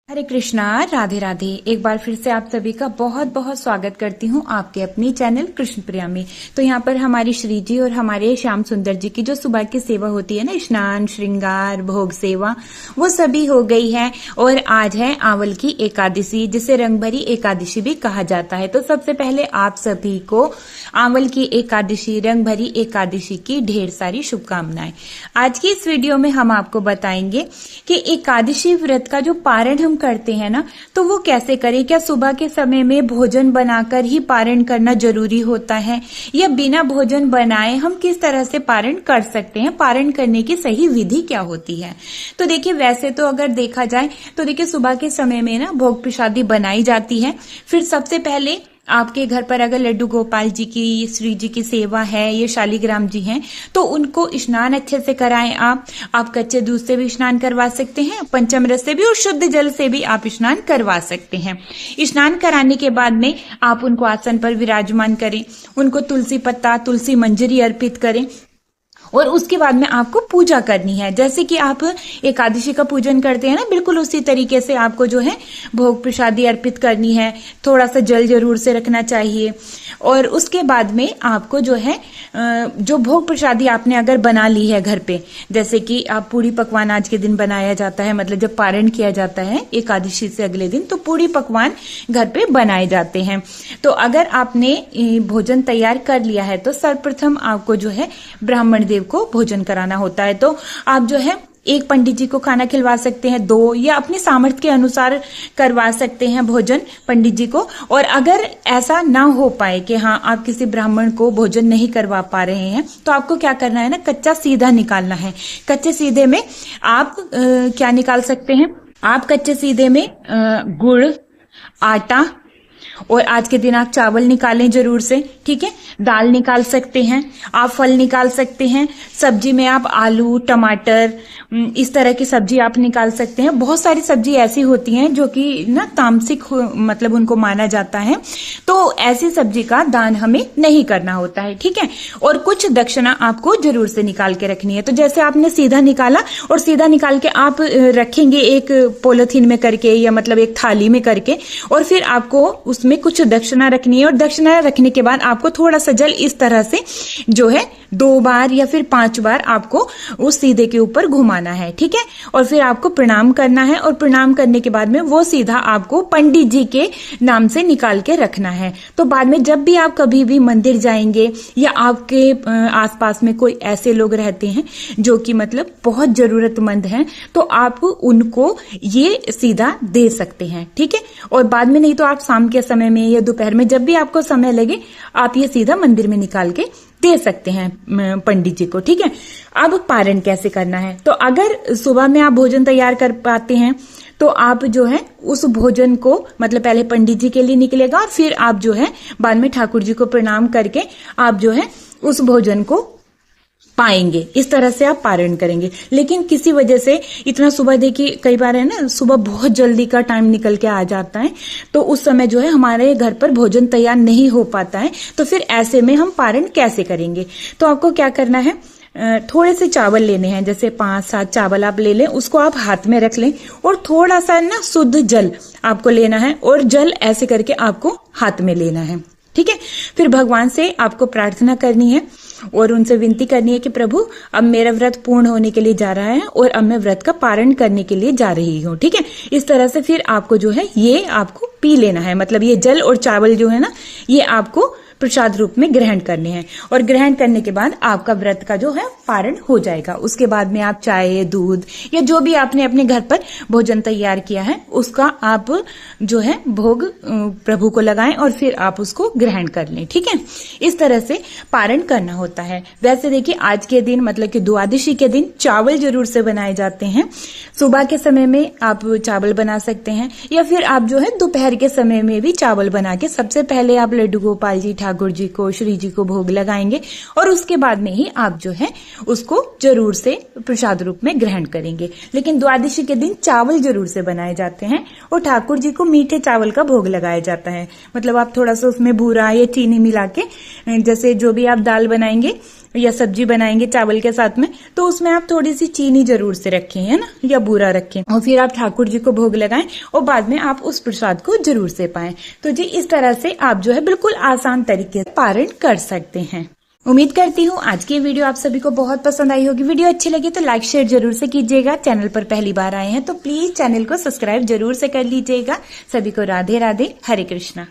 हरे कृष्णा, राधे राधे। एक बार फिर से आप सभी का बहुत बहुत स्वागत करती हूँ आपके अपनी चैनल कृष्ण प्रिया में। तो यहाँ पर हमारी श्री जी और हमारे श्याम सुंदर जी की जो सुबह की सेवा होती है ना, स्नान श्रृंगार भोग सेवा, वो सभी हो गई है। और आज है आंवल की एकादशी, जिसे रंगभरी एकादशी भी कहा जाता है। तो सबसे पहले आप सभी को आंवल की एकादशी, रंगभरी एकादशी की ढेर सारी शुभकामनाएं। आज की इस वीडियो में हम आपको बताएंगे कि एकादशी व्रत का जो पारण हम करते हैं ना, तो वो कैसे करें। क्या सुबह के समय में भोजन बनाकर ही पारण करना जरूरी होता है, या बिना भोजन बनाए हम किस तरह से पारण कर सकते हैं, पारण करने की सही विधि क्या होती है। तो देखिए, वैसे तो अगर देखा जाए तो देखिए, सुबह के समय में ना भोग प्रसादी बनाई जाती है। फिर सबसे पहले आपके घर पर अगर लड्डू गोपाल जी की, श्री जी की सेवा है, ये शालिग्राम जी हैं, तो उनको स्नान अच्छे से कराएं। आप कच्चे दूध से भी स्नान करवा सकते हैं, पंचामृत से भी, और शुद्ध जल से भी आप स्नान करवा सकते हैं। स्नान कराने के बाद में आप उनको आसन पर विराजमान करें, उनको तुलसी पत्ता, तुलसी मंजरी अर्पित करें, और उसके बाद में आपको पूजा करनी है। जैसे कि आप एकादशी का पूजन करते हैं ना, बिल्कुल उसी तरीके से आपको जो है भोग प्रसादी अर्पित करनी है। थोड़ा सा जल जरूर से रखना चाहिए। और उसके बाद में आपको जो है जो भोग प्रसादी आपने अगर बना ली है घर पे, जैसे कि आप पूरी पकवान आज के दिन बनाया जाता है, मतलब जब पारण किया जाता है एकादशी से अगले दिन, तो पूरी पकवान घर पे बनाए जाते हैं। तो अगर आपने भोजन तैयार कर लिया है, तो सर्वप्रथम आपको जो है ब्राह्मण देव को भोजन कराना होता है। तो आप जो है एक पंडित जी को खाना खिलवा सकते हैं, 2 या अपने सामर्थ्य के अनुसार करवा सकते हैं भोजन पंडित जी को। और अगर ऐसा ना हो पाए कि हाँ आप किसी ब्राह्मण को भोजन नहीं करवा पा रहे हैं, तो आपको क्या करना है ना, कच्चा सीधा निकालना है। कच्चे सीधे में आप क्या निकाल सकते हैं, आप कच्चे सीधे में गुड़, आटा, और आज के दिन आप चावल निकालें जरूर से, ठीक है। दाल निकाल सकते हैं, आप फल निकाल सकते हैं। सब्जी में आप आलू, टमाटर, इस तरह की सब्जी आप निकाल सकते हैं। बहुत सारी सब्जी ऐसी होती हैं जो कि ना तामसिक मतलब उनको माना जाता है, तो ऐसी सब्जी का दान हमें नहीं करना होता है, ठीक है। और कुछ दक्षिणा आपको जरूर से निकाल के रखनी है। तो जैसे आपने सीधा निकाला, और सीधा निकाल के आप रखेंगे एक पॉलिथीन में करके, या मतलब एक थाली में करके, और फिर आपको उसमें कुछ दक्षिणा रखनी है। और दक्षिणा रखने के बाद आपको थोड़ा सा जल इस तरह से जो है 2 बार या फिर 5 बार आपको उस सीधे के ऊपर घुमाना है, ठीक है। और फिर आपको प्रणाम करना है, और प्रणाम करने के बाद में वो सीधा आपको पंडित जी के नाम से निकाल के रखना है। तो बाद में जब भी आप कभी भी मंदिर जाएंगे, या आपके आसपास में कोई ऐसे लोग रहते हैं जो कि मतलब बहुत जरूरतमंद हैं, तो आप उनको ये सीधा दे सकते हैं, ठीक है। और बाद में नहीं तो आप शाम के समय में या दोपहर में, जब भी आपको समय लगे, आप ये सीधा मंदिर में निकाल के दे सकते हैं पंडित जी को, ठीक है। अब पारण कैसे करना है, तो अगर सुबह में आप भोजन तैयार कर पाते हैं, तो आप जो है उस भोजन को, मतलब पहले पंडित जी के लिए निकलेगा, और फिर आप जो है बाद में ठाकुर जी को प्रणाम करके आप जो है उस भोजन को पाएंगे। इस तरह से आप पारण करेंगे। लेकिन किसी वजह से इतना सुबह, देखिए कई बार है ना, सुबह बहुत जल्दी का टाइम निकल के आ जाता है, तो उस समय जो है हमारे घर पर भोजन तैयार नहीं हो पाता है। तो फिर ऐसे में हम पारण कैसे करेंगे, तो आपको क्या करना है, थोड़े से चावल लेने हैं, जैसे 5-7 चावल आप ले लें, उसको आप हाथ में रख लें, और थोड़ा सा ना शुद्ध जल आपको लेना है, और जल ऐसे करके आपको हाथ में लेना है, ठीक है। फिर भगवान से आपको प्रार्थना करनी है, और उनसे विनती करनी है कि प्रभु, अब मेरा व्रत पूर्ण होने के लिए जा रहा है, और अब मैं व्रत का पारण करने के लिए जा रही हूँ, ठीक है। इस तरह से फिर आपको जो है ये आपको पी लेना है, मतलब ये जल और चावल जो है ना, ये आपको प्रसाद रूप में ग्रहण करने हैं। और ग्रहण करने के बाद आपका व्रत का जो है पारण हो जाएगा। उसके बाद में आप चाय, दूध, या जो भी आपने अपने घर पर भोजन तैयार किया है, उसका आप जो है भोग प्रभु को लगाएं, और फिर आप उसको ग्रहण कर लें, ठीक है। इस तरह से पारण करना होता है। वैसे देखिए, आज के दिन मतलब कि द्वादशी के दिन चावल जरूर से बनाए जाते हैं। सुबह के समय में आप चावल बना सकते हैं, या फिर आप जो है दोपहर के समय में भी चावल बना के सबसे पहले आप लड्डू गोपाल जी, ठाकुर जी को, श्री जी को भोग लगाएंगे, और उसके बाद में ही आप जो है उसको जरूर से प्रसाद रूप में ग्रहण करेंगे। लेकिन द्वादशी के दिन चावल जरूर से बनाए जाते हैं, और ठाकुर जी को मीठे चावल का भोग लगाया जाता है। मतलब आप थोड़ा सा उसमें बूरा या चीनी मिला के, जैसे जो भी आप दाल बनाएंगे या सब्जी बनाएंगे चावल के साथ में, तो उसमें आप थोड़ी सी चीनी जरूर से रखें, है ना, या बूरा रखें, और फिर आप ठाकुर जी को भोग लगाएं और बाद में आप उस प्रसाद को जरूर से पाएं। तो जी इस तरह से आप जो है बिल्कुल आसान तरीके से पारण कर सकते हैं। उम्मीद करती हूँ आज की वीडियो आप सभी को बहुत पसंद आई होगी। वीडियो अच्छी लगी तो लाइक शेयर जरूर से कीजिएगा। चैनल पर पहली बार आए हैं तो प्लीज चैनल को सब्सक्राइब जरूर से कर लीजिएगा। सभी को राधे राधे, हरे कृष्णा।